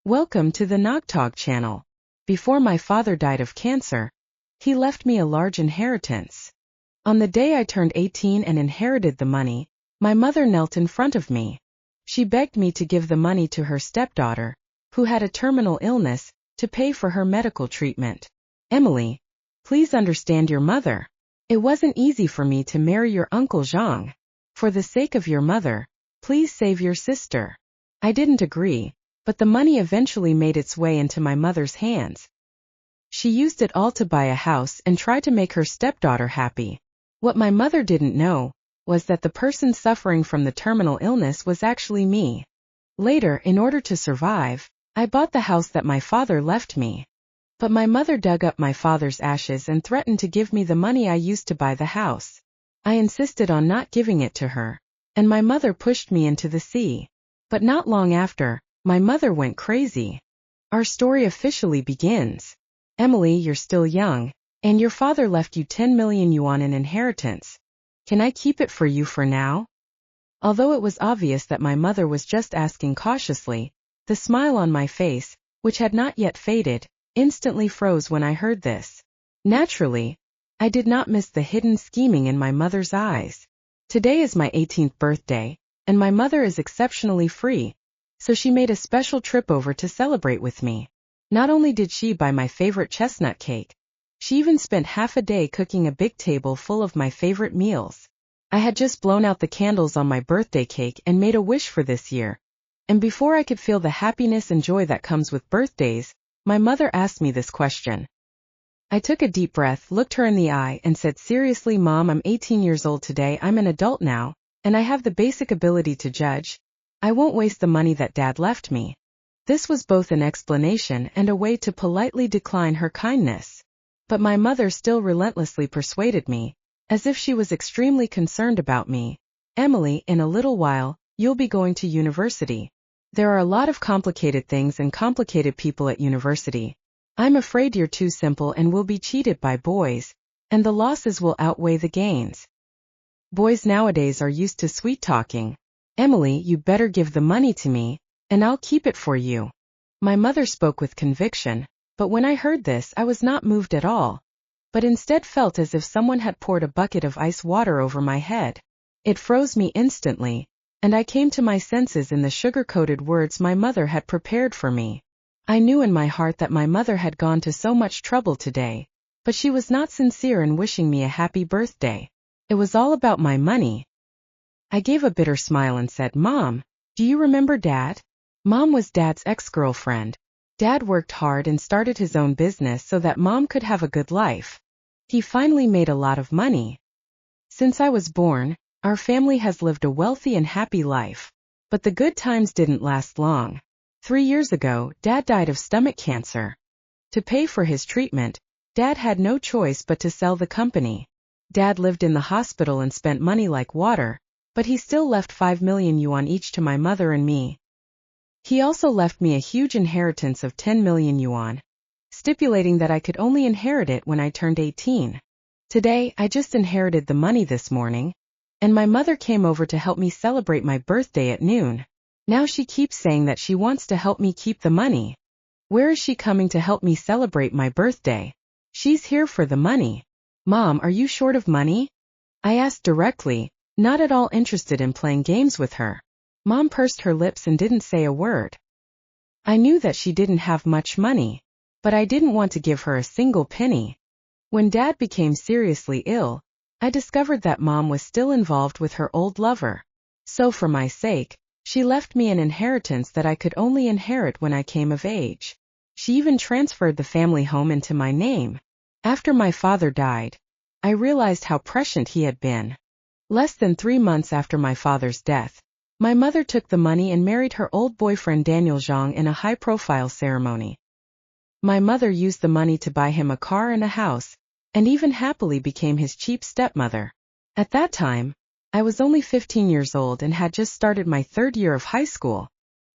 Welcome to the Nogtog channel. Before my father died of cancer, he left me a large inheritance. On the day I turned 18 and inherited the money, my mother knelt in front of me. She begged me to give the money to her stepdaughter, who had a terminal illness, to pay for her medical treatment. Emily, please understand your mother. It wasn't easy for me to marry your Uncle Zhang. For the sake of your mother, please save your sister. I didn't agree, but the money eventually made its way into my mother's hands. She used it all to buy a house and try to make her stepdaughter happy. What my mother didn't know was that the person suffering from the terminal illness was actually me. Later, in order to survive, I bought the house that my father left me. But my mother dug up my father's ashes and threatened to give me the money I used to buy the house. I insisted on not giving it to her, and my mother pushed me into the sea. But not long after, my mother went crazy. Our story officially begins. Emily, you're still young, and your father left you 10 million yuan in inheritance. Can I keep it for you for now? Although it was obvious that my mother was just asking cautiously, the smile on my face, which had not yet faded, instantly froze when I heard this. Naturally, I did not miss the hidden scheming in my mother's eyes. Today is my 18th birthday, and my mother is exceptionally free, so she made a special trip over to celebrate with me. Not only did she buy my favorite chestnut cake, she even spent half a day cooking a big table full of my favorite meals. I had just blown out the candles on my birthday cake and made a wish for this year. And before I could feel the happiness and joy that comes with birthdays, my mother asked me this question. I took a deep breath, looked her in the eye, and said, seriously, Mom, I'm 18 years old today, I'm an adult now, and I have the basic ability to judge. I won't waste the money that Dad left me. This was both an explanation and a way to politely decline her kindness. But my mother still relentlessly persuaded me, as if she was extremely concerned about me. Emily, in a little while, you'll be going to university. There are a lot of complicated things and complicated people at university. I'm afraid you're too simple and will be cheated by boys, and the losses will outweigh the gains. Boys nowadays are used to sweet talking. Emily, you better give the money to me, and I'll keep it for you. My mother spoke with conviction, but when I heard this I was not moved at all, but instead felt as if someone had poured a bucket of ice water over my head. It froze me instantly, and I came to my senses in the sugar-coated words my mother had prepared for me. I knew in my heart that my mother had gone to so much trouble today, but she was not sincere in wishing me a happy birthday. It was all about my money. I gave a bitter smile and said, Mom, do you remember Dad? Mom was Dad's ex-girlfriend. Dad worked hard and started his own business so that Mom could have a good life. He finally made a lot of money. Since I was born, our family has lived a wealthy and happy life. But the good times didn't last long. 3 years ago, Dad died of stomach cancer. To pay for his treatment, Dad had no choice but to sell the company. Dad lived in the hospital and spent money like water, but he still left 5 million yuan each to my mother and me. He also left me a huge inheritance of 10 million yuan, stipulating that I could only inherit it when I turned 18. Today, I just inherited the money this morning, and my mother came over to help me celebrate my birthday at noon. Now she keeps saying that she wants to help me keep the money. Where is she coming to help me celebrate my birthday? She's here for the money. Mom, are you short of money? I asked directly, not at all interested in playing games with her. Mom pursed her lips and didn't say a word. I knew that she didn't have much money, but I didn't want to give her a single penny. When Dad became seriously ill, I discovered that Mom was still involved with her old lover. So for my sake, she left me an inheritance that I could only inherit when I came of age. She even transferred the family home into my name. After my father died, I realized how prescient he had been. Less than 3 months after my father's death, my mother took the money and married her old boyfriend Daniel Zhang in a high-profile ceremony. My mother used the money to buy him a car and a house, and even happily became his cheap stepmother. At that time, I was only 15 years old and had just started my 3rd year of high school.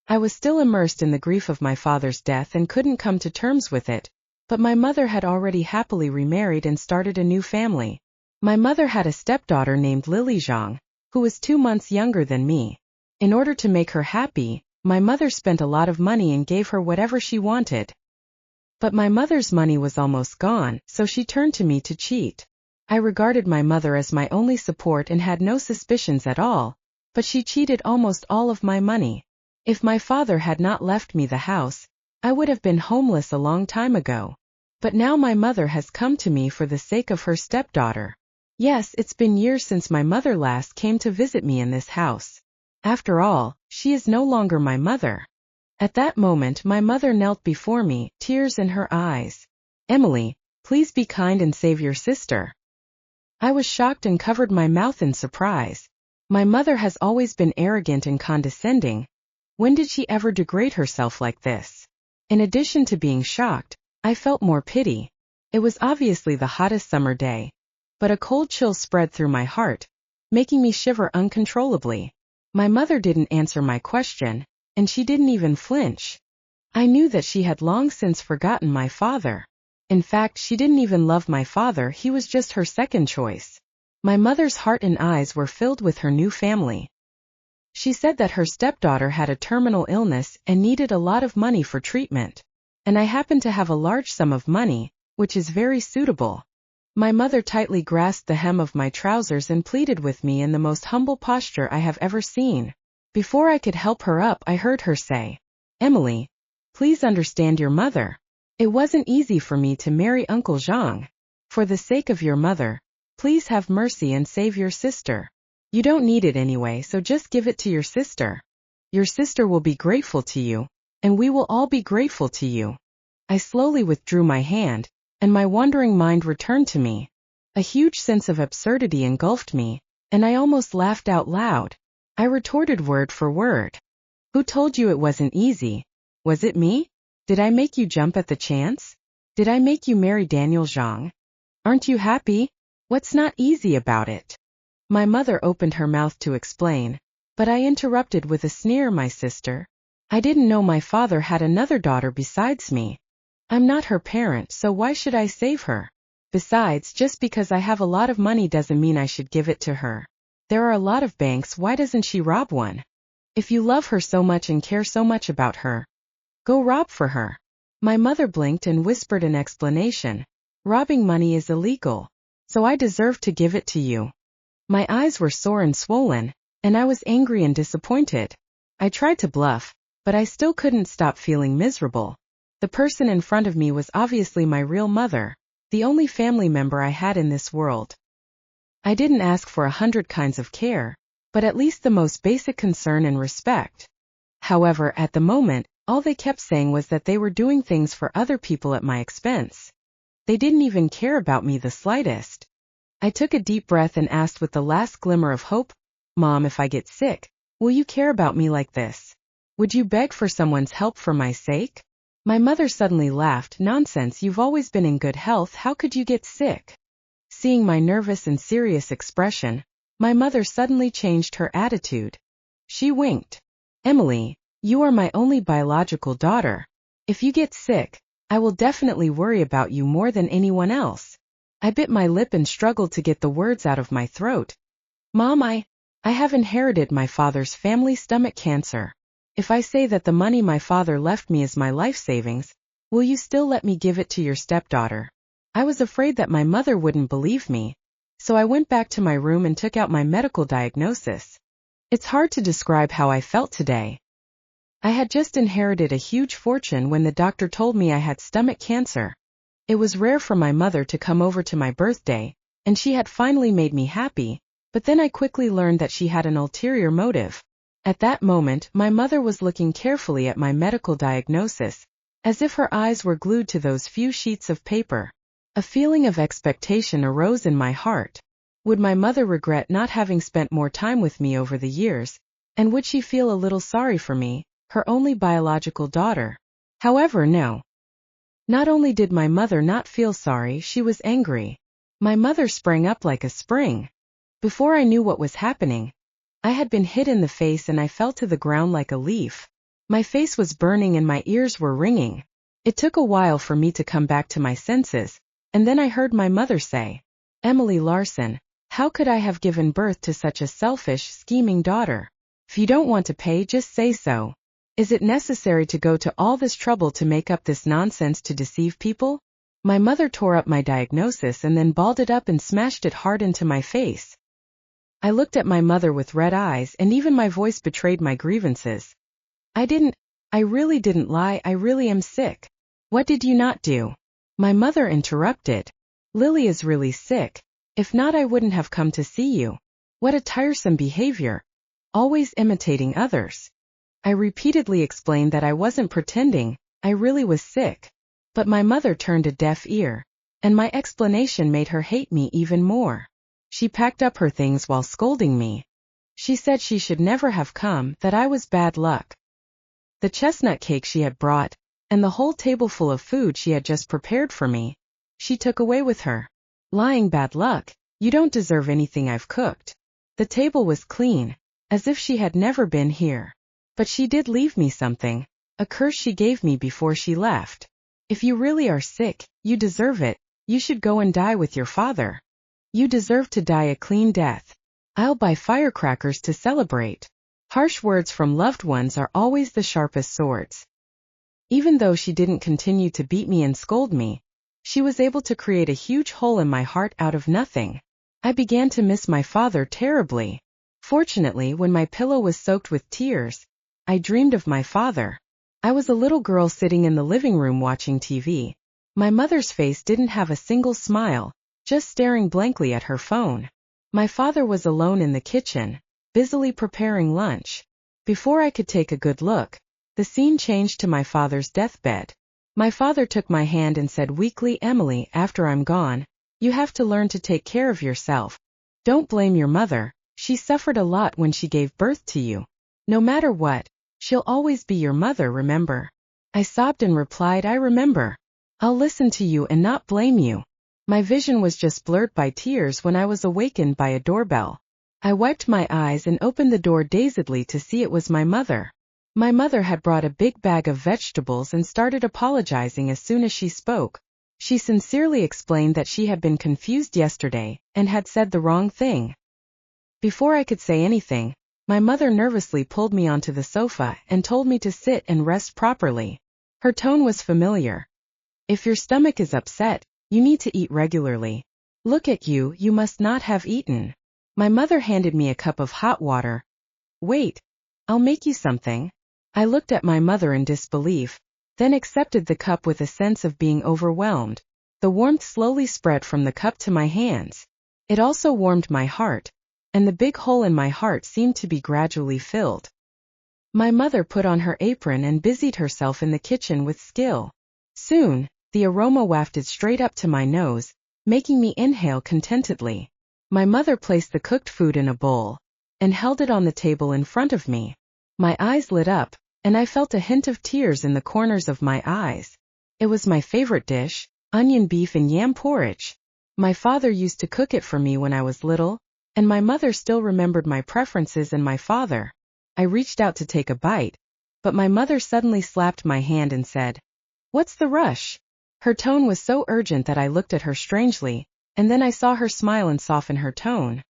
I was still immersed in the grief of my father's death and couldn't come to terms with it, but my mother had already happily remarried and started a new family. My mother had a stepdaughter named Lily Zhang, who was 2 months younger than me. In order to make her happy, My mother spent a lot of money and gave her whatever she wanted. But my mother's money was almost gone, so she turned to me to cheat. I regarded my mother as my only support and had no suspicions at all, but she cheated almost all of my money. If my father had not left me the house, I would have been homeless a long time ago. But now my mother has come to me for the sake of her stepdaughter. Yes, it's been years since my mother last came to visit me in this house. After all, she is no longer my mother. At that moment my mother knelt before me, tears in her eyes. Emily, please be kind and save your sister. I was shocked and covered my mouth in surprise. My mother has always been arrogant and condescending. When did she ever degrade herself like this? In addition to being shocked, I felt more pity. It was obviously the hottest summer day, but a cold chill spread through my heart, making me shiver uncontrollably. My mother didn't answer my question, and she didn't even flinch. I knew that she had long since forgotten my father. In fact, she didn't even love my father, he was just her second choice. My mother's heart and eyes were filled with her new family. She said that her stepdaughter had a terminal illness and needed a lot of money for treatment. And I happen to have a large sum of money, which is very suitable. My mother tightly grasped the hem of my trousers and pleaded with me in the most humble posture I have ever seen. Before I could help her up, I heard her say, "Emily, please understand your mother. It wasn't easy for me to marry Uncle Zhang. For the sake of your mother, please have mercy and save your sister. You don't need it anyway, so just give it to your sister. Your sister will be grateful to you, and we will all be grateful to you." I slowly withdrew my hand, and my wandering mind returned to me. A huge sense of absurdity engulfed me, and I almost laughed out loud. I retorted word for word. "Who told you it wasn't easy? Was it me? Did I make you jump at the chance? Did I make you marry Daniel Zhang? Aren't you happy? What's not easy about it?" My mother opened her mouth to explain, but I interrupted with a sneer, "My sister? I didn't know my father had another daughter besides me. I'm not her parent, so why should I save her? Besides, just because I have a lot of money doesn't mean I should give it to her. There are a lot of banks, why doesn't she rob one? If you love her so much and care so much about her, go rob for her." My mother blinked and whispered an explanation. "Robbing money is illegal, so I deserve to give it to you." My eyes were sore and swollen, and I was angry and disappointed. I tried to bluff, but I still couldn't stop feeling miserable. The person in front of me was obviously my real mother, the only family member I had in this world. I didn't ask for 100 kinds of care, but at least the most basic concern and respect. However, at the moment, all they kept saying was that they were doing things for other people at my expense. They didn't even care about me the slightest. I took a deep breath and asked with the last glimmer of hope, "Mom, if I get sick, will you care about me like this? Would you beg for someone's help for my sake?" My mother suddenly laughed. "Nonsense, you've always been in good health, how could you get sick?" Seeing my nervous and serious expression, my mother suddenly changed her attitude. She winked. "Emily, you are my only biological daughter. If you get sick, I will definitely worry about you more than anyone else." I bit my lip and struggled to get the words out of my throat. "Mom, I have inherited my father's family stomach cancer. If I say that the money my father left me is my life savings, will you still let me give it to your stepdaughter?" I was afraid that my mother wouldn't believe me, so I went back to my room and took out my medical diagnosis. It's hard to describe how I felt today. I had just inherited a huge fortune when the doctor told me I had stomach cancer. It was rare for my mother to come over to my birthday, and she had finally made me happy, but then I quickly learned that she had an ulterior motive. At that moment, my mother was looking carefully at my medical diagnosis, as if her eyes were glued to those few sheets of paper. A feeling of expectation arose in my heart. Would my mother regret not having spent more time with me over the years, and would she feel a little sorry for me, her only biological daughter? However, no. Not only did my mother not feel sorry, she was angry. My mother sprang up like a spring. Before I knew what was happening, I had been hit in the face and I fell to the ground like a leaf. My face was burning and my ears were ringing. It took a while for me to come back to my senses, and then I heard my mother say, "Emily Larson, how could I have given birth to such a selfish, scheming daughter? If you don't want to pay, just say so." Is it necessary to go to all this trouble to make up this nonsense to deceive people? My mother tore up my diagnosis and then balled it up and smashed it hard into my face. I looked at my mother with red eyes, and even my voice betrayed my grievances. I really didn't lie. I really am sick. What did you not do? My mother interrupted. Lily is really sick. If not, I wouldn't have come to see you. What a tiresome behavior. Always imitating others. I repeatedly explained that I wasn't pretending, I really was sick. But my mother turned a deaf ear, and my explanation made her hate me even more. She packed up her things while scolding me. She said she should never have come, that I was bad luck. The chestnut cake she had brought, and the whole tableful of food she had just prepared for me, she took away with her. Lying bad luck, you don't deserve anything I've cooked. The table was clean, as if she had never been here. But she did leave me something, a curse she gave me before she left. If you really are sick, you deserve it. You should go and die with your father. You deserve to die a clean death. I'll buy firecrackers to celebrate. Harsh words from loved ones are always the sharpest swords. Even though she didn't continue to beat me and scold me, she was able to create a huge hole in my heart out of nothing. I began to miss my father terribly. Fortunately, when my pillow was soaked with tears, I dreamed of my father. I was a little girl sitting in the living room watching TV. My mother's face didn't have a single smile, just staring blankly at her phone. My father was alone in the kitchen, busily preparing lunch. Before I could take a good look, the scene changed to my father's deathbed. My father took my hand and said weakly, "Emily, after I'm gone, you have to learn to take care of yourself. Don't blame your mother. She suffered a lot when she gave birth to you. No matter what, she'll always be your mother, remember?" I sobbed and replied, "I remember. I'll listen to you and not blame you." My vision was just blurred by tears when I was awakened by a doorbell. I wiped my eyes and opened the door dazedly to see it was my mother. My mother had brought a big bag of vegetables and started apologizing as soon as she spoke. She sincerely explained that she had been confused yesterday and had said the wrong thing. Before I could say anything, my mother nervously pulled me onto the sofa and told me to sit and rest properly. Her tone was familiar. "If your stomach is upset, you need to eat regularly. Look at you, you must not have eaten." My mother handed me a cup of hot water. "Wait, I'll make you something." I looked at my mother in disbelief, then accepted the cup with a sense of being overwhelmed. The warmth slowly spread from the cup to my hands. It also warmed my heart, and the big hole in my heart seemed to be gradually filled. My mother put on her apron and busied herself in the kitchen with skill. Soon, the aroma wafted straight up to my nose, making me inhale contentedly. My mother placed the cooked food in a bowl and held it on the table in front of me. My eyes lit up, and I felt a hint of tears in the corners of my eyes. It was my favorite dish, onion beef and yam porridge. My father used to cook it for me when I was little, and my mother still remembered my preferences and my father. I reached out to take a bite, but my mother suddenly slapped my hand and said, "What's the rush?" Her tone was so urgent that I looked at her strangely, and then I saw her smile and soften her tone.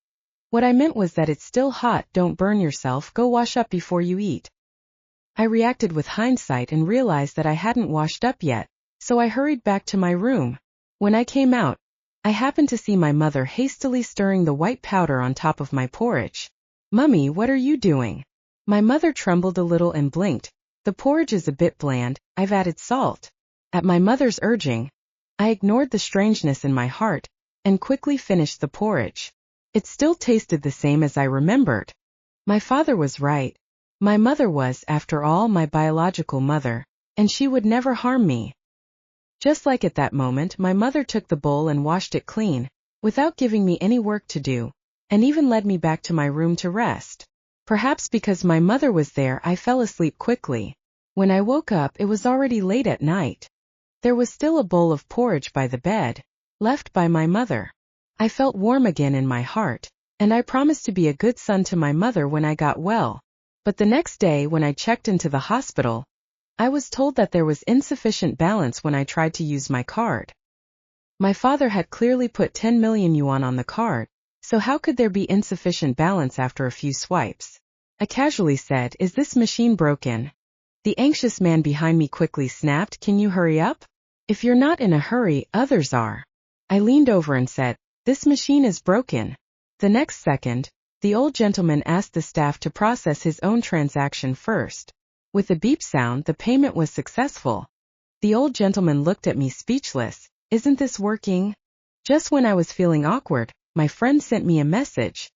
"What I meant was that it's still hot, don't burn yourself, go wash up before you eat." I reacted with hindsight and realized that I hadn't washed up yet, so I hurried back to my room. When I came out, I happened to see my mother hastily stirring the white powder on top of my porridge. "Mummy, what are you doing?" My mother trembled a little and blinked. "The porridge is a bit bland, I've added salt." At my mother's urging, I ignored the strangeness in my heart and quickly finished the porridge. It still tasted the same as I remembered. My father was right. My mother was, after all, my biological mother, and she would never harm me. Just like at that moment, my mother took the bowl and washed it clean, without giving me any work to do, and even led me back to my room to rest. Perhaps because my mother was there, I fell asleep quickly. When I woke up, it was already late at night. There was still a bowl of porridge by the bed, left by my mother. I felt warm again in my heart, and I promised to be a good son to my mother when I got well. But the next day, when I checked into the hospital, I was told that there was insufficient balance when I tried to use my card. My father had clearly put 10 million yuan on the card, so how could there be insufficient balance after a few swipes? I casually said, "Is this machine broken?" The anxious man behind me quickly snapped, "Can you hurry up? If you're not in a hurry, others are." I leaned over and said, "This machine is broken." The next second, the old gentleman asked the staff to process his own transaction first. With a beep sound, the payment was successful. The old gentleman looked at me speechless. "Isn't this working?" Just when I was feeling awkward, my friend sent me a message.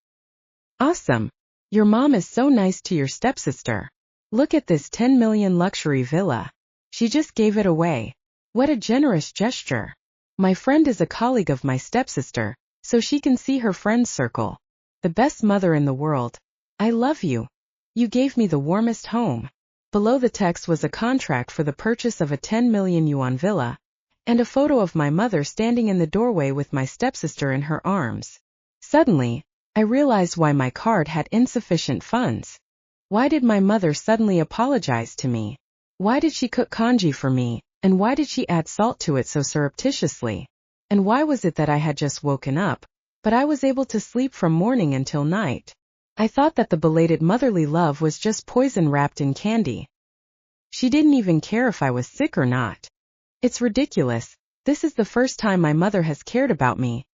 "Awesome. Your mom is so nice to your stepsister. Look at this 10 million luxury villa. She just gave it away. What a generous gesture." My friend is a colleague of my stepsister, so she can see her friend's circle. "The best mother in the world. I love you. You gave me the warmest home." Below the text was a contract for the purchase of a 10 million yuan villa, and a photo of my mother standing in the doorway with my stepsister in her arms. Suddenly, I realized why my card had insufficient funds. Why did my mother suddenly apologize to me? Why did she cook congee for me, and why did she add salt to it so surreptitiously? And why was it that I had just woken up, but I was able to sleep from morning until night? I thought that the belated motherly love was just poison wrapped in candy. She didn't even care if I was sick or not. It's ridiculous. This is the first time my mother has cared about me.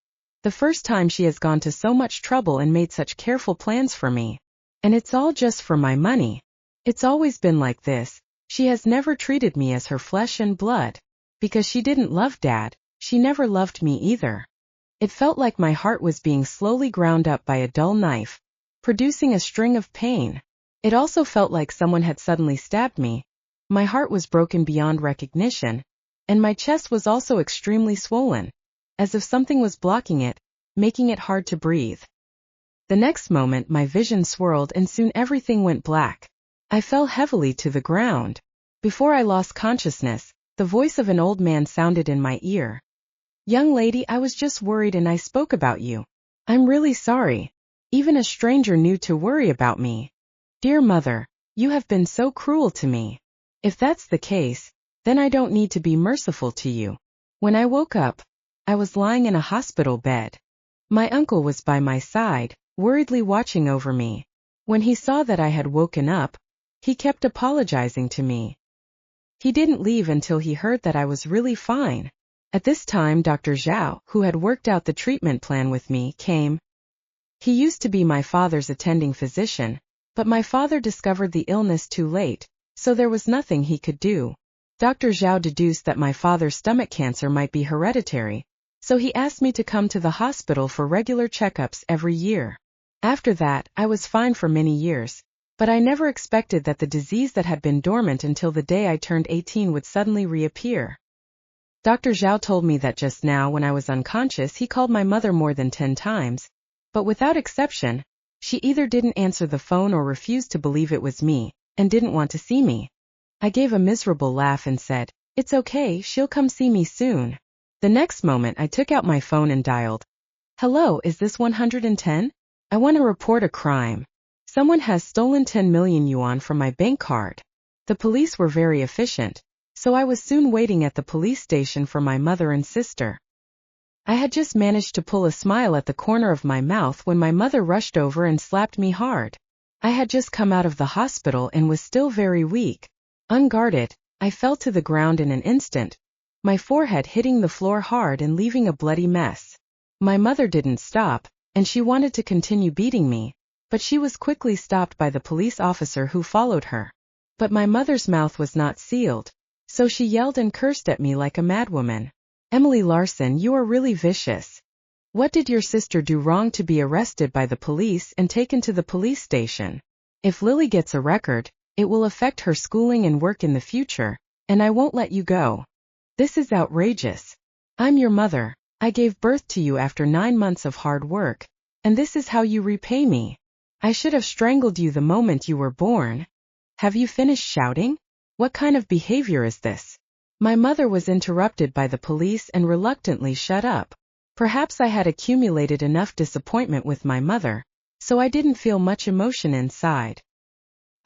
The first time she has gone to so much trouble and made such careful plans for me. And it's all just for my money. It's always been like this. She has never treated me as her flesh and blood. Because she didn't love Dad, she never loved me either. It felt like my heart was being slowly ground up by a dull knife, producing a string of pain. It also felt like someone had suddenly stabbed me. My heart was broken beyond recognition, and my chest was also extremely swollen, as if something was blocking it, making it hard to breathe. The next moment my vision swirled and soon everything went black. I fell heavily to the ground. Before I lost consciousness, the voice of an old man sounded in my ear. "Young lady, I was just worried and I spoke about you. I'm really sorry. Even a stranger knew to worry about me. Dear mother, you have been so cruel to me. If that's the case, then I don't need to be merciful to you." When I woke up, I was lying in a hospital bed. My uncle was by my side, worriedly watching over me. When he saw that I had woken up, he kept apologizing to me. He didn't leave until he heard that I was really fine. At this time, Dr. Zhao, who had worked out the treatment plan with me, came. He used to be my father's attending physician, but my father discovered the illness too late, so there was nothing he could do. Dr. Zhao deduced that my father's stomach cancer might be hereditary, so he asked me to come to the hospital for regular checkups every year. After that, I was fine for many years, but I never expected that the disease that had been dormant until the day I turned 18 would suddenly reappear. Dr. Zhao told me that just now when I was unconscious he called my mother more than 10 times, but without exception, she either didn't answer the phone or refused to believe it was me, and didn't want to see me. I gave a miserable laugh and said, "It's okay, she'll come see me soon." The next moment I took out my phone and dialed. "Hello, is this 110? I want to report a crime. Someone has stolen 10 million yuan from my bank card." The police were very efficient, so I was soon waiting at the police station for my mother and sister. I had just managed to pull a smile at the corner of my mouth when my mother rushed over and slapped me hard. I had just come out of the hospital and was still very weak. Unguarded, I fell to the ground in an instant, my forehead hitting the floor hard and leaving a bloody mess. My mother didn't stop, and she wanted to continue beating me, but she was quickly stopped by the police officer who followed her. But my mother's mouth was not sealed, so she yelled and cursed at me like a madwoman. "Emily Larson, you are really vicious. What did your sister do wrong to be arrested by the police and taken to the police station? If Lily gets a record, it will affect her schooling and work in the future, and I won't let you go. This is outrageous. I'm your mother. I gave birth to you after 9 months of hard work, and this is how you repay me. I should have strangled you the moment you were born. Have you finished shouting? What kind of behavior is this?" My mother was interrupted by the police and reluctantly shut up. Perhaps I had accumulated enough disappointment with my mother, so I didn't feel much emotion inside.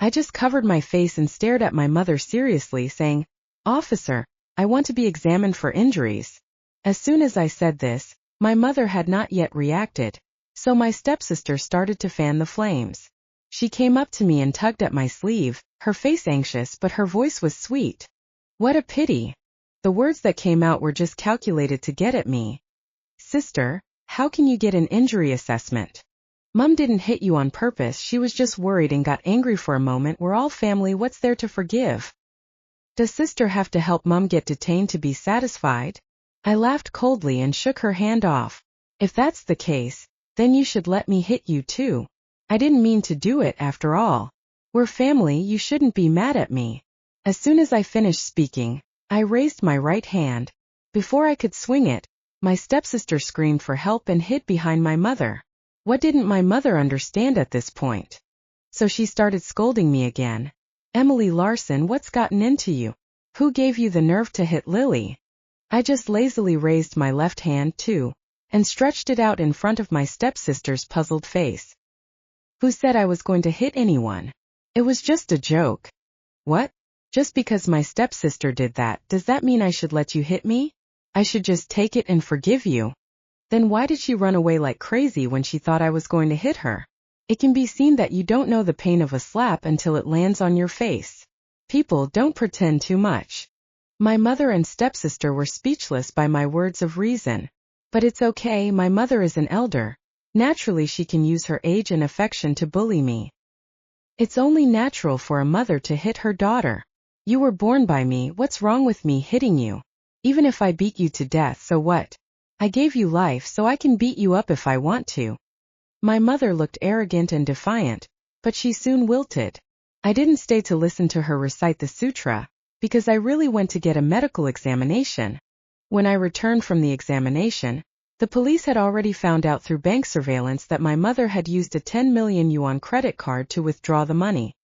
I just covered my face and stared at my mother seriously, saying, "Officer, I want to be examined for injuries." As soon as I said this, my mother had not yet reacted, so my stepsister started to fan the flames. She came up to me and tugged at my sleeve, her face anxious but her voice was sweet. What a pity. The words that came out were just calculated to get at me. Sister, how can you get an injury assessment? Mom didn't hit you on purpose, she was just worried and got angry for a moment. We're all family, what's there to forgive? Does sister have to help Mom get detained to be satisfied? I laughed coldly and shook her hand off. If that's the case, then you should let me hit you too. I didn't mean to do it after all. We're family, you shouldn't be mad at me. As soon as I finished speaking, I raised my right hand. Before I could swing it, my stepsister screamed for help and hid behind my mother. What didn't my mother understand at this point? So she started scolding me again. Emily Larson, what's gotten into you? Who gave you the nerve to hit Lily? I just lazily raised my left hand too, and stretched it out in front of my stepsister's puzzled face. Who said I was going to hit anyone? It was just a joke. What? Just because my stepsister did that, does that mean I should let you hit me? I should just take it and forgive you? Then why did she run away like crazy when she thought I was going to hit her? It can be seen that you don't know the pain of a slap until it lands on your face. People don't pretend too much. My mother and stepsister were speechless by my words of reason. But it's okay, my mother is an elder. Naturally she can use her age and affection to bully me. It's only natural for a mother to hit her daughter. You were born by me, what's wrong with me hitting you? Even if I beat you to death, so what? I gave you life so I can beat you up if I want to. My mother looked arrogant and defiant, but she soon wilted. I didn't stay to listen to her recite the sutra, because I really went to get a medical examination. When I returned from the examination, the police had already found out through bank surveillance that my mother had used a 10 million yuan credit card to withdraw the money.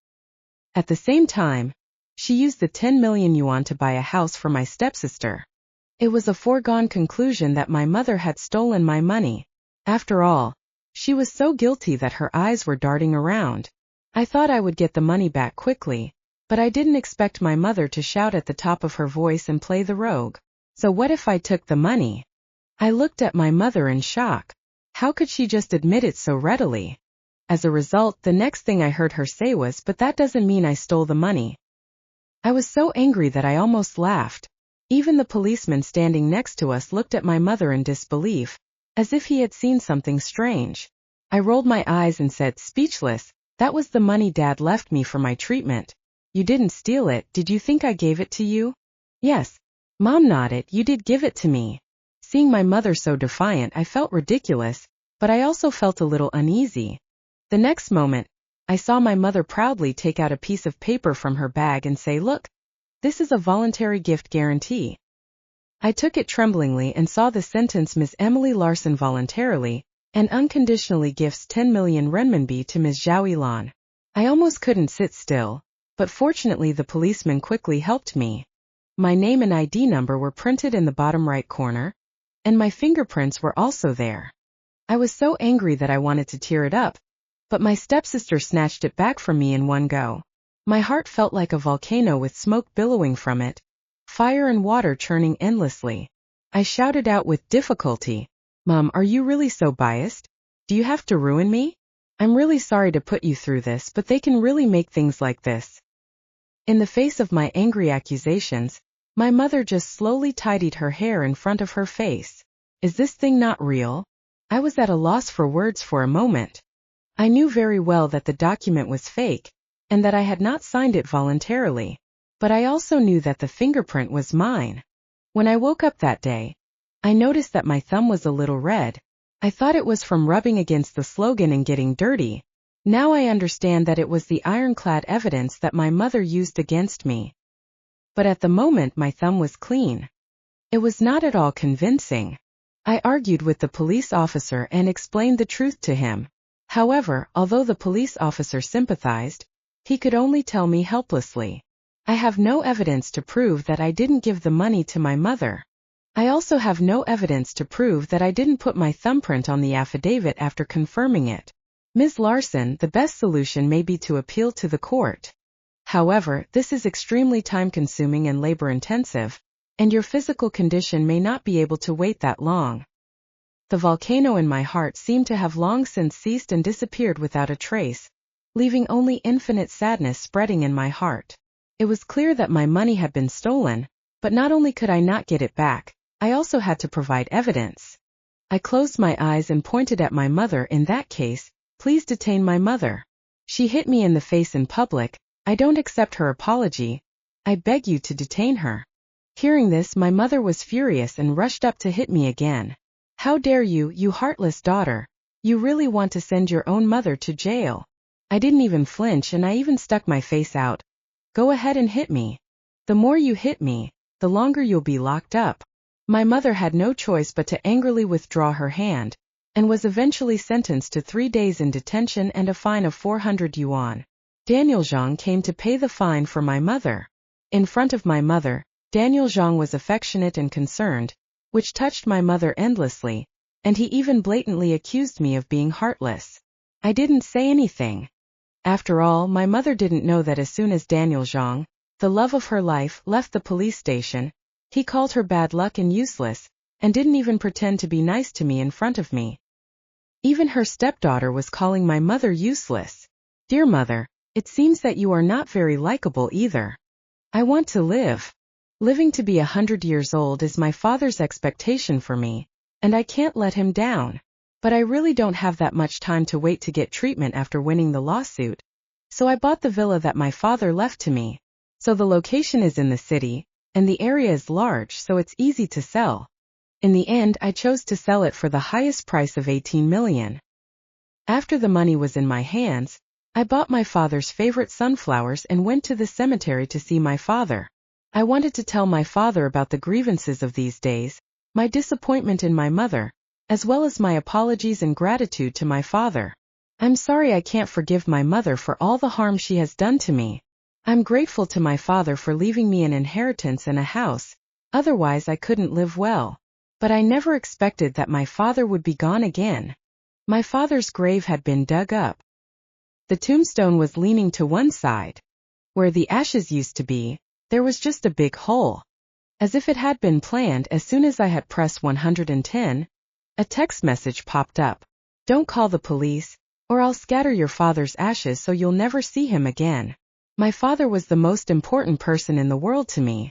At the same time, she used the 10 million yuan to buy a house for my stepsister. It was a foregone conclusion that my mother had stolen my money. After all, she was so guilty that her eyes were darting around. I thought I would get the money back quickly, but I didn't expect my mother to shout at the top of her voice and play the rogue. So what if I took the money? I looked at my mother in shock. How could she just admit it so readily? As a result, the next thing I heard her say was, "But that doesn't mean I stole the money." I was so angry that I almost laughed. Even the policeman standing next to us looked at my mother in disbelief, as if he had seen something strange. I rolled my eyes and said, speechless, "That was the money Dad left me for my treatment. You didn't steal it, did you think I gave it to you?" "Yes." Mom nodded, "You did give it to me." Seeing my mother so defiant, I felt ridiculous, but I also felt a little uneasy. The next moment, I saw my mother proudly take out a piece of paper from her bag and say, "Look, this is a voluntary gift guarantee." I took it tremblingly and saw the sentence, "Ms. Emily Larson voluntarily and unconditionally gifts 10 million renminbi to Ms. Zhao Yilan." I almost couldn't sit still, but fortunately the policeman quickly helped me. My name and ID number were printed in the bottom right corner, and my fingerprints were also there. I was so angry that I wanted to tear it up, but my stepsister snatched it back from me in one go. My heart felt like a volcano with smoke billowing from it, fire and water churning endlessly. I shouted out with difficulty, "Mom, are you really so biased? Do you have to ruin me? I'm really sorry to put you through this, but they can really make things like this." In the face of my angry accusations, my mother just slowly tidied her hair in front of her face. "Is this thing not real?" I was at a loss for words for a moment. I knew very well that the document was fake, and that I had not signed it voluntarily, but I also knew that the fingerprint was mine. When I woke up that day, I noticed that my thumb was a little red. I thought it was from rubbing against the slogan and getting dirty. Now I understand that it was the ironclad evidence that my mother used against me. But at the moment my thumb was clean. It was not at all convincing. I argued with the police officer and explained the truth to him. However, although the police officer sympathized, he could only tell me helplessly, "I have no evidence to prove that I didn't give the money to my mother. I also have no evidence to prove that I didn't put my thumbprint on the affidavit after confirming it. Ms. Larson, the best solution may be to appeal to the court. However, this is extremely time-consuming and labor-intensive, and your physical condition may not be able to wait that long." The volcano in my heart seemed to have long since ceased and disappeared without a trace. leaving only infinite sadness spreading in my heart. It was clear that my money had been stolen, but not only could I not get it back, I also had to provide evidence. I closed my eyes and pointed at my mother. In that case, please detain my mother. She hit me in the face in public. I don't accept her apology. I beg you to detain her. Hearing this, my mother was furious and rushed up to hit me again. How dare you, you heartless daughter? You really want to send your own mother to jail? I didn't even flinch and I even stuck my face out. Go ahead and hit me. The more you hit me, the longer you'll be locked up. My mother had no choice but to angrily withdraw her hand, and was eventually sentenced to 3 days in detention and a fine of 400 yuan. Daniel Zhang came to pay the fine for my mother. In front of my mother, Daniel Zhang was affectionate and concerned, which touched my mother endlessly, and he even blatantly accused me of being heartless. I didn't say anything. After all, my mother didn't know that as soon as Daniel Zhang, the love of her life, left the police station, he called her bad luck and useless, and didn't even pretend to be nice to me in front of me. Even her stepdaughter was calling my mother useless. Dear mother, it seems that you are not very likable either. I want to live. Living to be 100 years old is my father's expectation for me, and I can't let him down. But I really don't have that much time to wait to get treatment after winning the lawsuit. So I bought the villa that my father left to me. So the location is in the city, and the area is large, so it's easy to sell. In the end, I chose to sell it for the highest price of 18 million. After the money was in my hands, I bought my father's favorite sunflowers and went to the cemetery to see my father. I wanted to tell my father about the grievances of these days, my disappointment in my mother, as well as my apologies and gratitude to my father. I'm sorry I can't forgive my mother for all the harm she has done to me. I'm grateful to my father for leaving me an inheritance and a house, otherwise I couldn't live well. But I never expected that my father would be gone again. My father's grave had been dug up. The tombstone was leaning to one side. Where the ashes used to be, there was just a big hole. As if it had been planned, as soon as I had pressed 110, a text message popped up. Don't call the police, or I'll scatter your father's ashes so you'll never see him again. My father was the most important person in the world to me.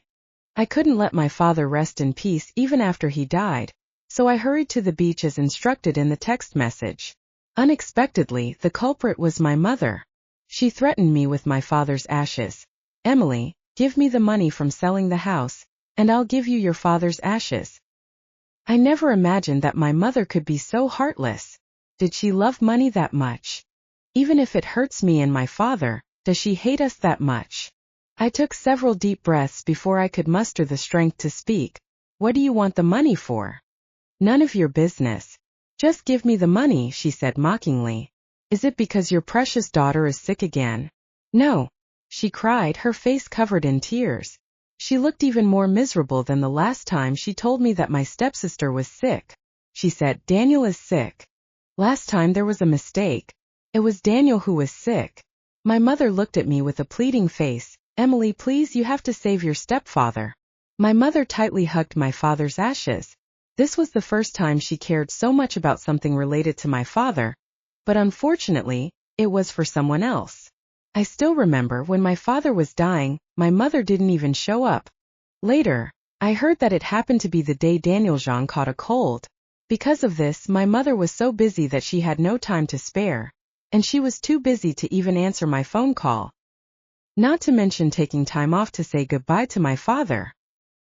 I couldn't let my father rest in peace even after he died, so I hurried to the beach as instructed in the text message. Unexpectedly, the culprit was my mother. She threatened me with my father's ashes. Emily, give me the money from selling the house, and I'll give you your father's ashes. I never imagined that my mother could be so heartless. Did she love money that much? Even if it hurts me and my father, does she hate us that much? I took several deep breaths before I could muster the strength to speak. What do you want the money for? None of your business. Just give me the money, she said mockingly. Is it because your precious daughter is sick again? No, she cried, her face covered in tears. She looked even more miserable than the last time she told me that my stepsister was sick. She said, Daniel is sick. Last time there was a mistake. It was Daniel who was sick. My mother looked at me with a pleading face. Emily, please, you have to save your stepfather. My mother tightly hugged my father's ashes. This was the first time she cared so much about something related to my father, but unfortunately, it was for someone else. I still remember when my father was dying, my mother didn't even show up. Later, I heard that it happened to be the day Daniel Zhang caught a cold. Because of this, my mother was so busy that she had no time to spare, and she was too busy to even answer my phone call. Not to mention taking time off to say goodbye to my father.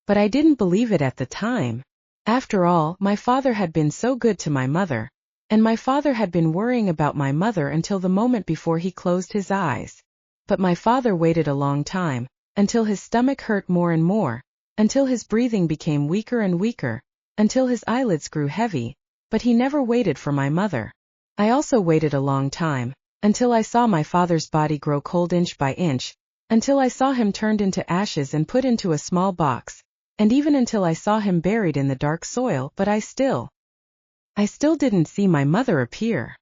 But I didn't believe it at the time. After all, my father had been so good to my mother, and my father had been worrying about my mother until the moment before he closed his eyes. But my father waited a long time, until his stomach hurt more and more, until his breathing became weaker and weaker, until his eyelids grew heavy, but he never waited for my mother. I also waited a long time, until I saw my father's body grow cold inch by inch, until I saw him turned into ashes and put into a small box, and even until I saw him buried in the dark soil, but I still didn't see my mother appear.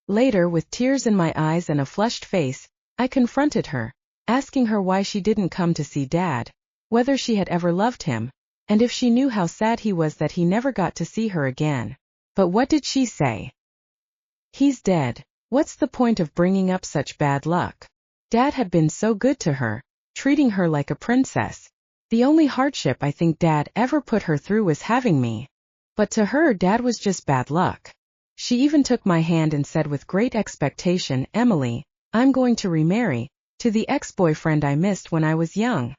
Later, with tears in my eyes and a flushed face, I confronted her, asking her why she didn't come to see Dad, whether she had ever loved him, and if she knew how sad he was that he never got to see her again. But what did she say? He's dead. What's the point of bringing up such bad luck? Dad had been so good to her, treating her like a princess. The only hardship I think Dad ever put her through was having me. But to her, Dad was just bad luck. She even took my hand and said with great expectation, "Emily, I'm going to remarry, to the ex-boyfriend I missed when I was young.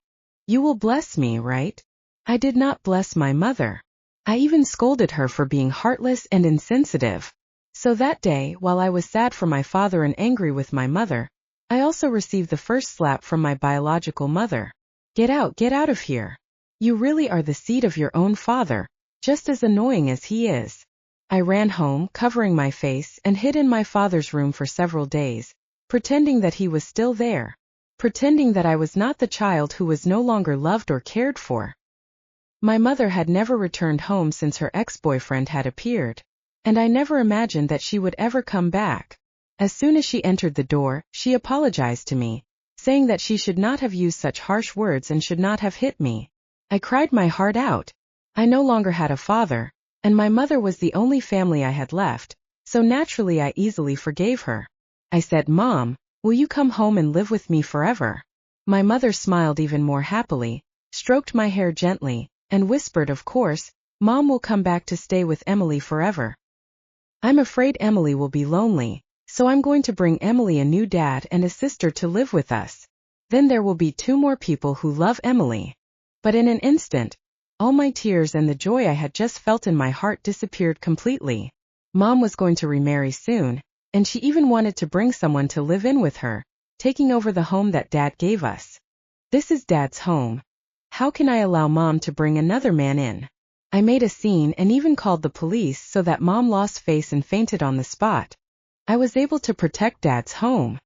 You will bless me, right?" I did not bless my mother. I even scolded her for being heartless and insensitive. So that day, while I was sad for my father and angry with my mother, I also received the first slap from my biological mother. Get out of here. You really are the seed of your own father, just as annoying as he is. I ran home, covering my face, and hid in my father's room for several days, pretending that he was still there, pretending that I was not the child who was no longer loved or cared for. My mother had never returned home since her ex-boyfriend had appeared, and I never imagined that she would ever come back. As soon as she entered the door, she apologized to me, saying that she should not have used such harsh words and should not have hit me. I cried my heart out. I no longer had a father, and my mother was the only family I had left, so naturally I easily forgave her. I said, "Mom, will you come home and live with me forever?" My mother smiled even more happily, stroked my hair gently, and whispered, "Of course, Mom will come back to stay with Emily forever. I'm afraid Emily will be lonely, so I'm going to bring Emily a new dad and a sister to live with us. Then there will be 2 more people who love Emily." But in an instant, all my tears and the joy I had just felt in my heart disappeared completely. Mom was going to remarry soon, and she even wanted to bring someone to live in with her, taking over the home that Dad gave us. This is Dad's home. How can I allow Mom to bring another man in? I made a scene and even called the police so that Mom lost face and fainted on the spot. I was able to protect Dad's home.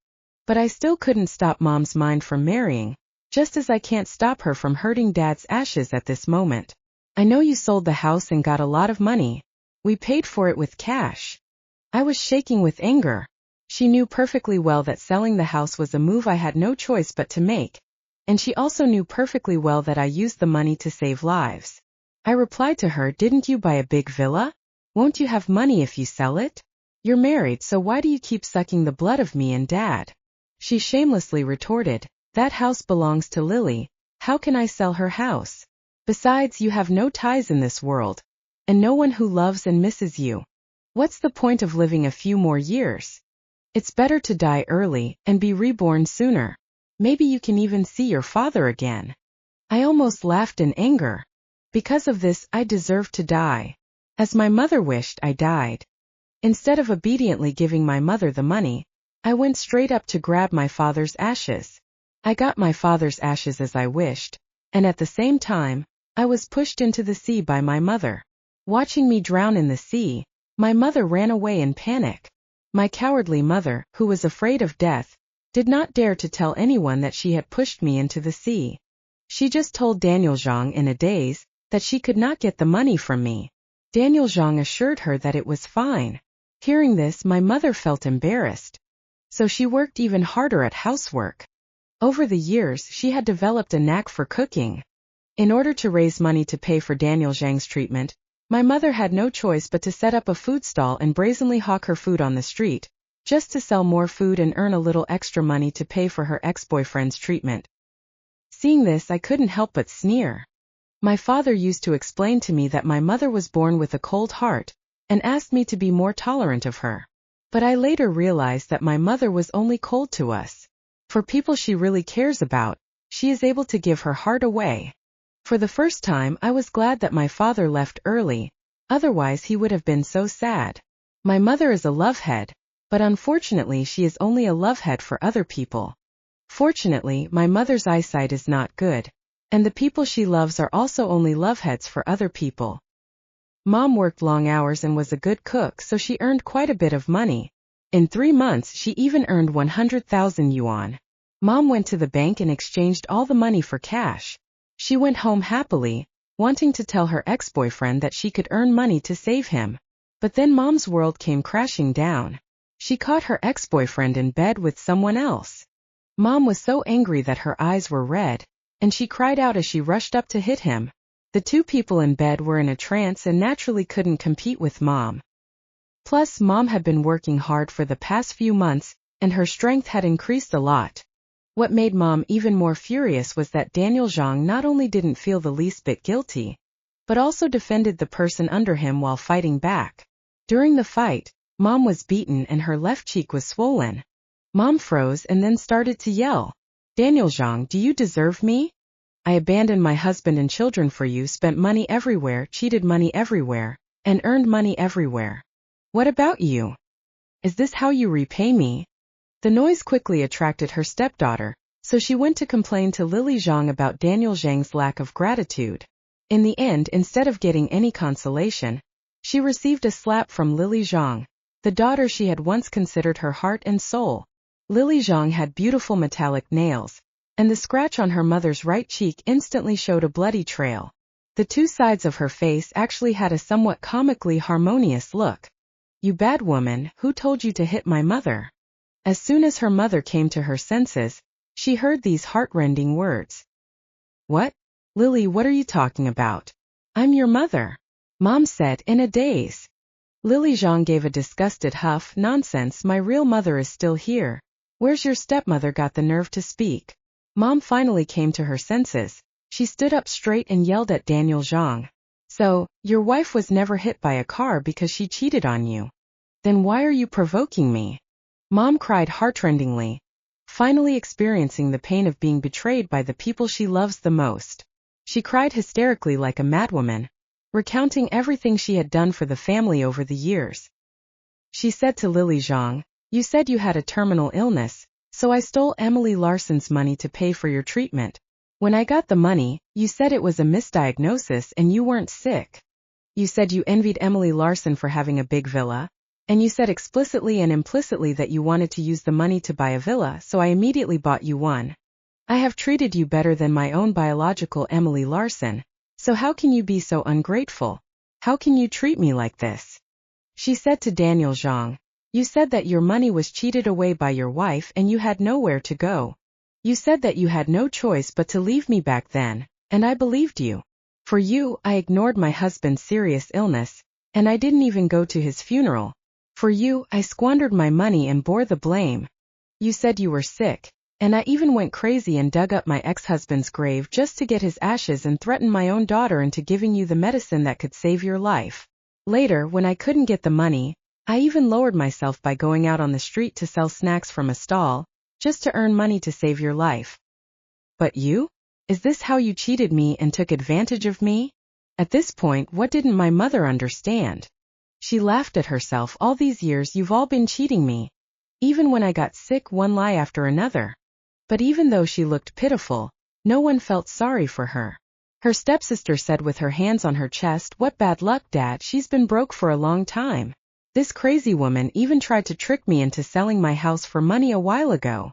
But I still couldn't stop Mom's mind from marrying, just as I can't stop her from hurting Dad's ashes at this moment. I know you sold the house and got a lot of money. We paid for it with cash. I was shaking with anger. She knew perfectly well that selling the house was a move I had no choice but to make. And she also knew perfectly well that I used the money to save lives. I replied to her, "Didn't you buy a big villa? Won't you have money if you sell it? You're married, so why do you keep sucking the blood of me and Dad?" She shamelessly retorted, "That house belongs to Lily. How can I sell her house? Besides, you have no ties in this world, and no one who loves and misses you. What's the point of living a few more years? It's better to die early and be reborn sooner. Maybe you can even see your father again." I almost laughed in anger. Because of this, I deserved to die. As my mother wished, I died. Instead of obediently giving my mother the money, I went straight up to grab my father's ashes. I got my father's ashes as I wished, and at the same time, I was pushed into the sea by my mother. Watching me drown in the sea, my mother ran away in panic. My cowardly mother, who was afraid of death, did not dare to tell anyone that she had pushed me into the sea. She just told Daniel Zhang in a daze that she could not get the money from me. Daniel Zhang assured her that it was fine. Hearing this, my mother felt embarrassed. So she worked even harder at housework. Over the years, she had developed a knack for cooking. In order to raise money to pay for Daniel Zhang's treatment, my mother had no choice but to set up a food stall and brazenly hawk her food on the street, just to sell more food and earn a little extra money to pay for her ex-boyfriend's treatment. Seeing this, I couldn't help but sneer. My father used to explain to me that my mother was born with a cold heart, and asked me to be more tolerant of her. But I later realized that my mother was only cold to us. For people she really cares about, she is able to give her heart away. For the first time, I was glad that my father left early, otherwise he would have been so sad. My mother is a lovehead, but unfortunately she is only a lovehead for other people. Fortunately, my mother's eyesight is not good, and the people she loves are also only loveheads for other people. Mom worked long hours and was a good cook, so she earned quite a bit of money. In 3 months, she even earned 100,000 yuan. Mom went to the bank and exchanged all the money for cash. She went home happily, wanting to tell her ex-boyfriend that she could earn money to save him. But then Mom's world came crashing down. She caught her ex-boyfriend in bed with someone else. Mom was so angry that her eyes were red, and she cried out as she rushed up to hit him. The 2 people in bed were in a trance and naturally couldn't compete with Mom. Plus, Mom had been working hard for the past few months, and her strength had increased a lot. What made Mom even more furious was that Daniel Zhang not only didn't feel the least bit guilty, but also defended the person under him while fighting back. During the fight, Mom was beaten and her left cheek was swollen. Mom froze and then started to yell, "Daniel Zhang, do you deserve me? I abandoned my husband and children for you, spent money everywhere, cheated money everywhere, and earned money everywhere. What about you? Is this how you repay me?" The noise quickly attracted her stepdaughter, so she went to complain to Lily Zhang about Daniel Zhang's lack of gratitude. In the end, instead of getting any consolation, she received a slap from Lily Zhang, the daughter she had once considered her heart and soul. Lily Zhang had beautiful metallic nails, and the scratch on her mother's right cheek instantly showed a bloody trail. The two sides of her face actually had a somewhat comically harmonious look. "You bad woman, who told you to hit my mother?" As soon as her mother came to her senses, she heard these heart-rending words. "What? Lily, what are you talking about? I'm your mother," Mom said in a daze. Lily Zhang gave a disgusted huff. "Nonsense, my real mother is still here. Where's your stepmother got the nerve to speak?" Mom finally came to her senses. She stood up straight and yelled at Daniel Zhang. "So, your wife was never hit by a car because she cheated on you? Then why are you provoking me?" Mom cried heartrendingly, finally experiencing the pain of being betrayed by the people she loves the most. She cried hysterically like a madwoman, recounting everything she had done for the family over the years. She said to Lily Zhang, "You said you had a terminal illness, so I stole Emily Larson's money to pay for your treatment. When I got the money, you said it was a misdiagnosis and you weren't sick. You said you envied Emily Larson for having a big villa, and you said explicitly and implicitly that you wanted to use the money to buy a villa, so I immediately bought you one. I have treated you better than my own biological Emily Larson, so how can you be so ungrateful? How can you treat me like this?" She said to Daniel Zhang, "You said that your money was cheated away by your wife and you had nowhere to go. You said that you had no choice but to leave me back then, and I believed you. For you, I ignored my husband's serious illness, and I didn't even go to his funeral. For you, I squandered my money and bore the blame. You said you were sick, and I even went crazy and dug up my ex-husband's grave just to get his ashes and threatened my own daughter into giving you the medicine that could save your life. Later, when I couldn't get the money, I even lowered myself by going out on the street to sell snacks from a stall, just to earn money to save your life. But you? Is this how you cheated me and took advantage of me?" At this point, what didn't my mother understand? She laughed at herself. "All these years you've all been cheating me. Even when I got sick, one lie after another." But even though she looked pitiful, no one felt sorry for her. Her stepsister said with her hands on her chest, "What bad luck, Dad, she's been broke for a long time. This crazy woman even tried to trick me into selling my house for money a while ago.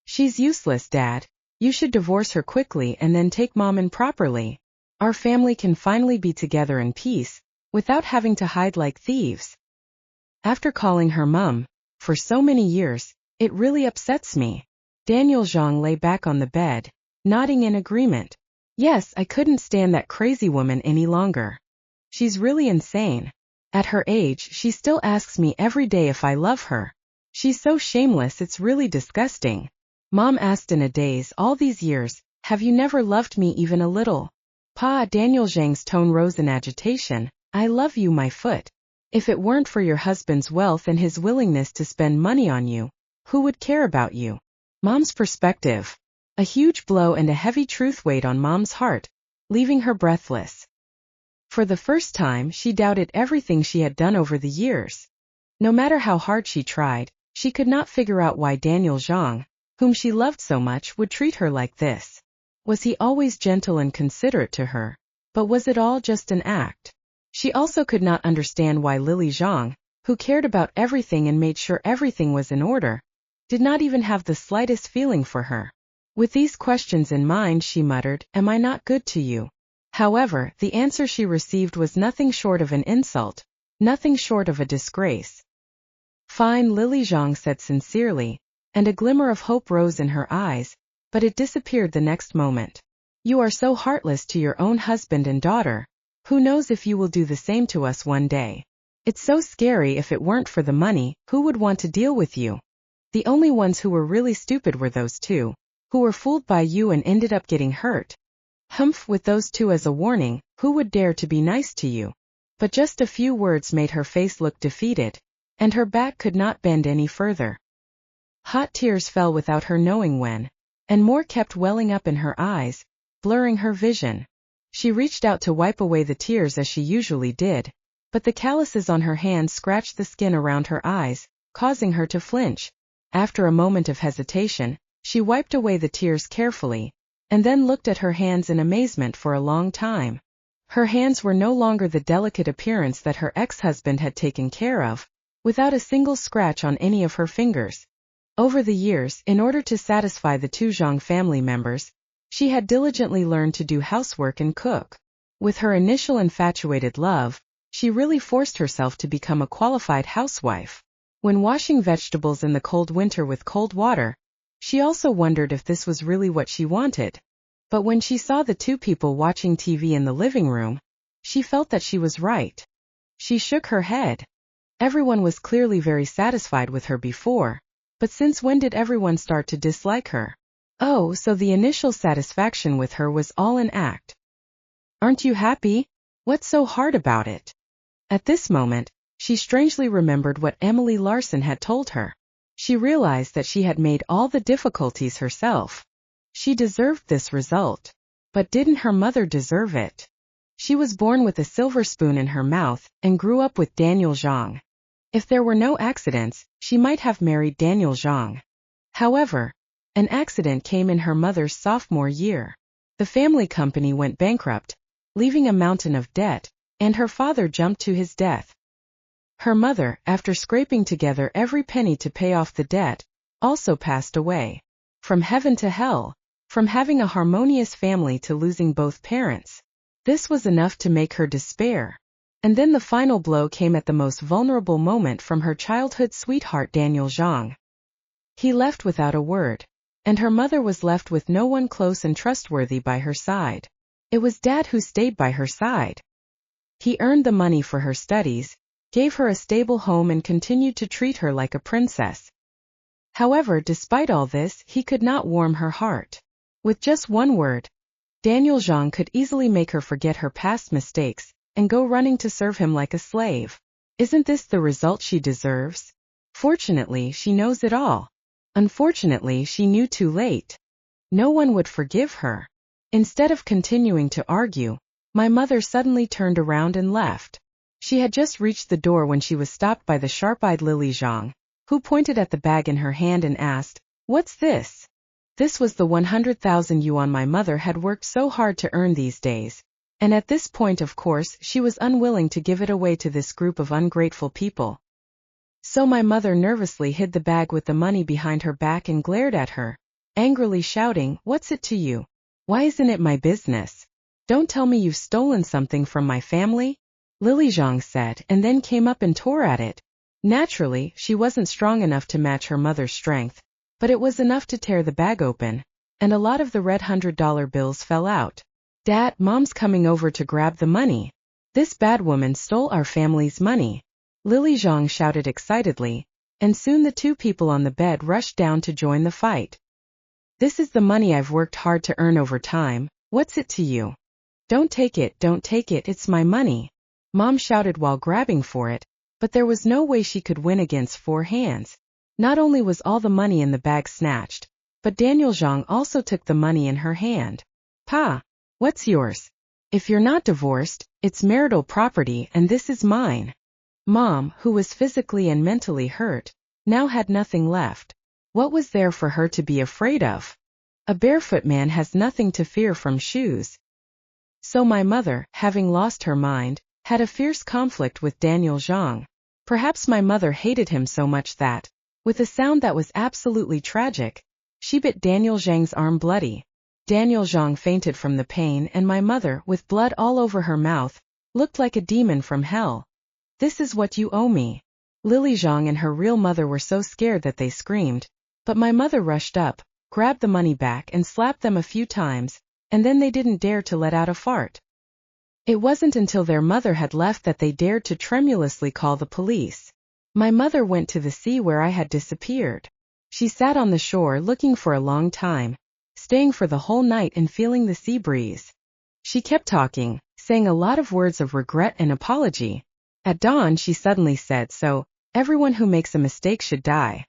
She's useless, Dad. You should divorce her quickly and then take Mom in properly. Our family can finally be together in peace, without having to hide like thieves." After calling her Mum for so many years, it really upsets me. Daniel Zhang lay back on the bed, nodding in agreement. Yes, I couldn't stand that crazy woman any longer. She's really insane. At her age, she still asks me every day if I love her. She's so shameless, it's really disgusting. Mom asked in a daze, "All these years, have you never loved me even a little?" "Pa," Daniel Zhang's tone rose in agitation, "I love you, my foot. If it weren't for your husband's wealth and his willingness to spend money on you, who would care about you?" Mom's perspective. A huge blow and a heavy truth weighed on Mom's heart, leaving her breathless. For the first time, she doubted everything she had done over the years. No matter how hard she tried, she could not figure out why Daniel Zhang, whom she loved so much, would treat her like this. Was he always gentle and considerate to her? But was it all just an act? She also could not understand why Lily Zhang, who cared about everything and made sure everything was in order, did not even have the slightest feeling for her. With these questions in mind, she muttered, "Am I not good to you?" However, the answer she received was nothing short of an insult, nothing short of a disgrace. "Fine," Lily Zhang said sincerely, and a glimmer of hope rose in her eyes, but it disappeared the next moment. "You are so heartless to your own husband and daughter. Who knows if you will do the same to us one day?" It's so scary. If it weren't for the money, who would want to deal with you? The only ones who were really stupid were those two, who were fooled by you and ended up getting hurt. Humph, with those two as a warning, who would dare to be nice to you? But just a few words made her face look defeated, and her back could not bend any further. Hot tears fell without her knowing when, and more kept welling up in her eyes, blurring her vision. She reached out to wipe away the tears as she usually did, but the calluses on her hands scratched the skin around her eyes, causing her to flinch. After a moment of hesitation, she wiped away the tears carefully, and then looked at her hands in amazement for a long time. Her hands were no longer the delicate appearance that her ex-husband had taken care of, without a single scratch on any of her fingers. Over the years, in order to satisfy the two Zhang family members, she had diligently learned to do housework and cook. With her initial infatuated love, she really forced herself to become a qualified housewife. When washing vegetables in the cold winter with cold water, she also wondered if this was really what she wanted. But when she saw the two people watching TV in the living room, she felt that she was right. She shook her head. Everyone was clearly very satisfied with her before, but since when did everyone start to dislike her? Oh, so the initial satisfaction with her was all an act. Aren't you happy? What's so hard about it? At this moment, she strangely remembered what Emily Larson had told her. She realized that she had made all the difficulties herself. She deserved this result. But didn't her mother deserve it? She was born with a silver spoon in her mouth and grew up with Daniel Zhang. If there were no accidents, she might have married Daniel Zhang. However, an accident came in her mother's sophomore year. The family company went bankrupt, leaving a mountain of debt, and her father jumped to his death. Her mother, after scraping together every penny to pay off the debt, also passed away. From heaven to hell, from having a harmonious family to losing both parents. This was enough to make her despair. And then the final blow came at the most vulnerable moment from her childhood sweetheart Daniel Zhang. He left without a word, and her mother was left with no one close and trustworthy by her side. It was Dad who stayed by her side. He earned the money for her studies, gave her a stable home and continued to treat her like a princess. However, despite all this, he could not warm her heart. With just one word, Daniel Zhang could easily make her forget her past mistakes and go running to serve him like a slave. Isn't this the result she deserves? Fortunately, she knows it all. Unfortunately, she knew too late. No one would forgive her. Instead of continuing to argue, my mother suddenly turned around and left. She had just reached the door when she was stopped by the sharp-eyed Lily Zhang, who pointed at the bag in her hand and asked, "What's this?" This was the 100,000 yuan my mother had worked so hard to earn these days, and at this point, of course, she was unwilling to give it away to this group of ungrateful people. So my mother nervously hid the bag with the money behind her back and glared at her, angrily shouting, "What's it to you? Why isn't it my business? Don't tell me you've stolen something from my family?" Lily Zhang said, and then came up and tore at it. Naturally, she wasn't strong enough to match her mother's strength, but it was enough to tear the bag open, and a lot of the red $100 bills fell out. "Dad, Mom's coming over to grab the money. This bad woman stole our family's money," Lily Zhang shouted excitedly, and soon the two people on the bed rushed down to join the fight. "This is the money I've worked hard to earn over time. What's it to you? Don't take it, it's my money," Mom shouted while grabbing for it, but there was no way she could win against four hands. Not only was all the money in the bag snatched, but Daniel Zhang also took the money in her hand. "Pa, what's yours? If you're not divorced, it's marital property and this is mine." Mom, who was physically and mentally hurt, now had nothing left. What was there for her to be afraid of? A barefoot man has nothing to fear from shoes. So my mother, having lost her mind, had a fierce conflict with Daniel Zhang. Perhaps my mother hated him so much that, with a sound that was absolutely tragic, she bit Daniel Zhang's arm bloody. Daniel Zhang fainted from the pain and my mother, with blood all over her mouth, looked like a demon from hell. "This is what you owe me." Lily Zhang and her real mother were so scared that they screamed, but my mother rushed up, grabbed the money back and slapped them a few times, and then they didn't dare to let out a fart. It wasn't until their mother had left that they dared to tremulously call the police. My mother went to the sea where I had disappeared. She sat on the shore looking for a long time, staying for the whole night and feeling the sea breeze. She kept talking, saying a lot of words of regret and apology. At dawn she suddenly said, "So, everyone who makes a mistake should die.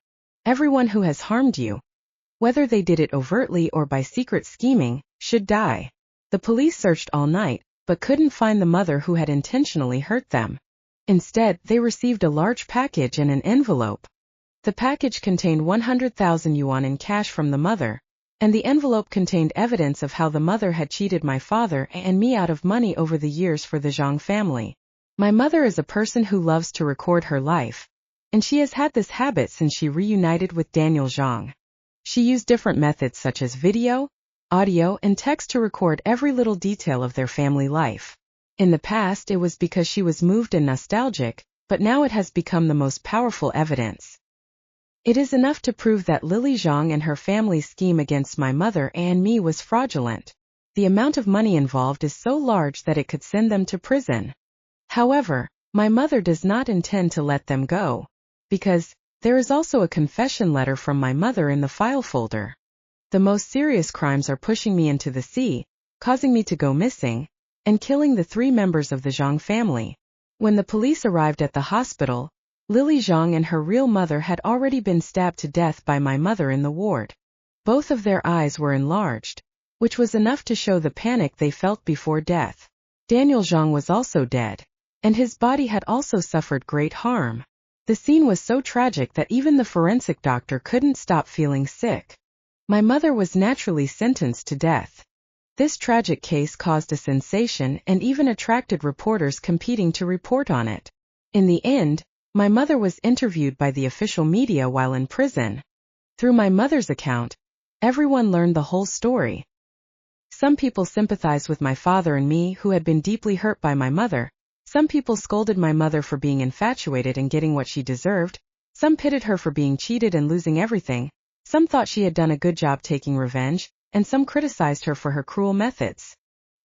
Everyone who has harmed you, whether they did it overtly or by secret scheming, should die." The police searched all night, but couldn't find the mother who had intentionally hurt them. Instead, they received a large package and an envelope. The package contained 100,000 yuan in cash from the mother, and the envelope contained evidence of how the mother had cheated my father and me out of money over the years for the Zhang family. My mother is a person who loves to record her life, and she has had this habit since she reunited with Daniel Zhang. She used different methods such as video, audio, and text to record every little detail of their family life. In the past, it was because she was moved and nostalgic, but now it has become the most powerful evidence. It is enough to prove that Lily Zhang and her family's scheme against my mother and me was fraudulent. The amount of money involved is so large that it could send them to prison. However, my mother does not intend to let them go, because there is also a confession letter from my mother in the file folder. The most serious crimes are pushing me into the sea, causing me to go missing, and killing the 3 members of the Zhang family. When the police arrived at the hospital, Lily Zhang and her real mother had already been stabbed to death by my mother in the ward. Both of their eyes were enlarged, which was enough to show the panic they felt before death. Daniel Zhang was also dead, and his body had also suffered great harm. The scene was so tragic that even the forensic doctor couldn't stop feeling sick. My mother was naturally sentenced to death. This tragic case caused a sensation and even attracted reporters competing to report on it. In the end, my mother was interviewed by the official media while in prison. Through my mother's account, everyone learned the whole story. Some people sympathized with my father and me who had been deeply hurt by my mother. Some people scolded my mother for being infatuated and getting what she deserved. Some pitied her for being cheated and losing everything. Some thought she had done a good job taking revenge, and some criticized her for her cruel methods.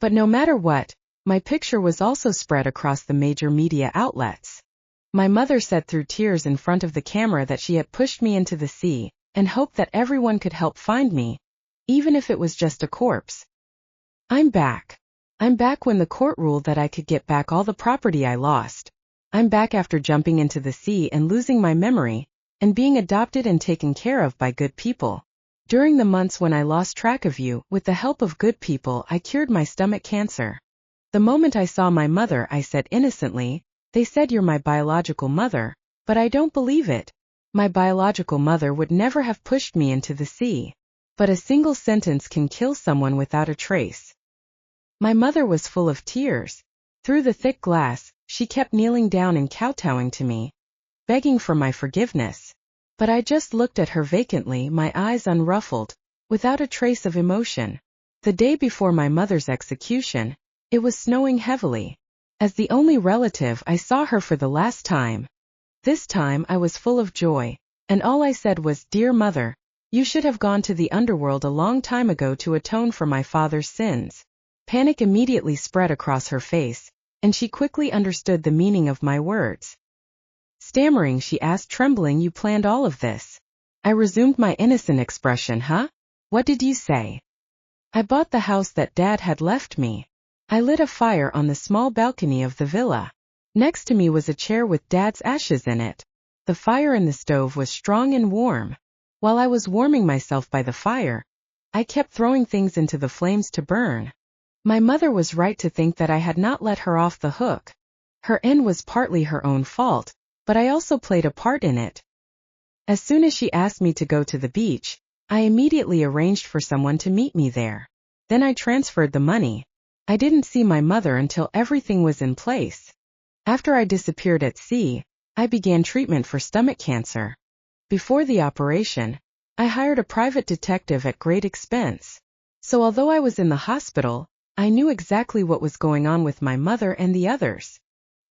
But no matter what, my picture was also spread across the major media outlets. My mother said through tears in front of the camera that she had pushed me into the sea, and hoped that everyone could help find me, even if it was just a corpse. I'm back. I'm back when the court ruled that I could get back all the property I lost. I'm back after jumping into the sea and losing my memory, and being adopted and taken care of by good people. During the months when I lost track of you, with the help of good people, I cured my stomach cancer. The moment I saw my mother, I said innocently, "They said you're my biological mother, but I don't believe it. My biological mother would never have pushed me into the sea." But a single sentence can kill someone without a trace. My mother was full of tears. Through the thick glass, she kept kneeling down and kowtowing to me, begging for my forgiveness. But I just looked at her vacantly, my eyes unruffled, without a trace of emotion. The day before my mother's execution, it was snowing heavily. As the only relative, I saw her for the last time. This time I was full of joy, and all I said was, "Dear mother, you should have gone to the underworld a long time ago to atone for my father's sins." Panic immediately spread across her face, and she quickly understood the meaning of my words. Stammering, she asked, trembling, "You planned all of this?" I resumed my innocent expression. "Huh? What did you say?" "I bought the house that Dad had left me. I lit a fire on the small balcony of the villa. Next to me was a chair with Dad's ashes in it. The fire in the stove was strong and warm. While I was warming myself by the fire, I kept throwing things into the flames to burn. My mother was right to think that I had not let her off the hook. Her end was partly her own fault, but I also played a part in it. As soon as she asked me to go to the beach, I immediately arranged for someone to meet me there. Then I transferred the money. I didn't see my mother until everything was in place. After I disappeared at sea, I began treatment for stomach cancer. Before the operation, I hired a private detective at great expense. So although I was in the hospital, I knew exactly what was going on with my mother and the others.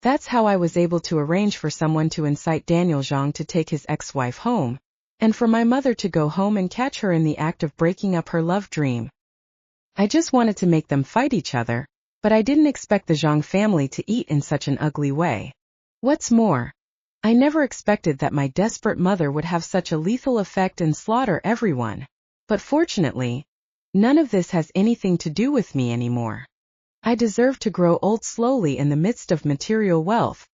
That's how I was able to arrange for someone to incite Daniel Zhang to take his ex-wife home, and for my mother to go home and catch her in the act of breaking up her love dream. I just wanted to make them fight each other, but I didn't expect the Zhang family to eat in such an ugly way. What's more, I never expected that my desperate mother would have such a lethal effect and slaughter everyone. But fortunately, none of this has anything to do with me anymore. I deserve to grow old slowly in the midst of material wealth,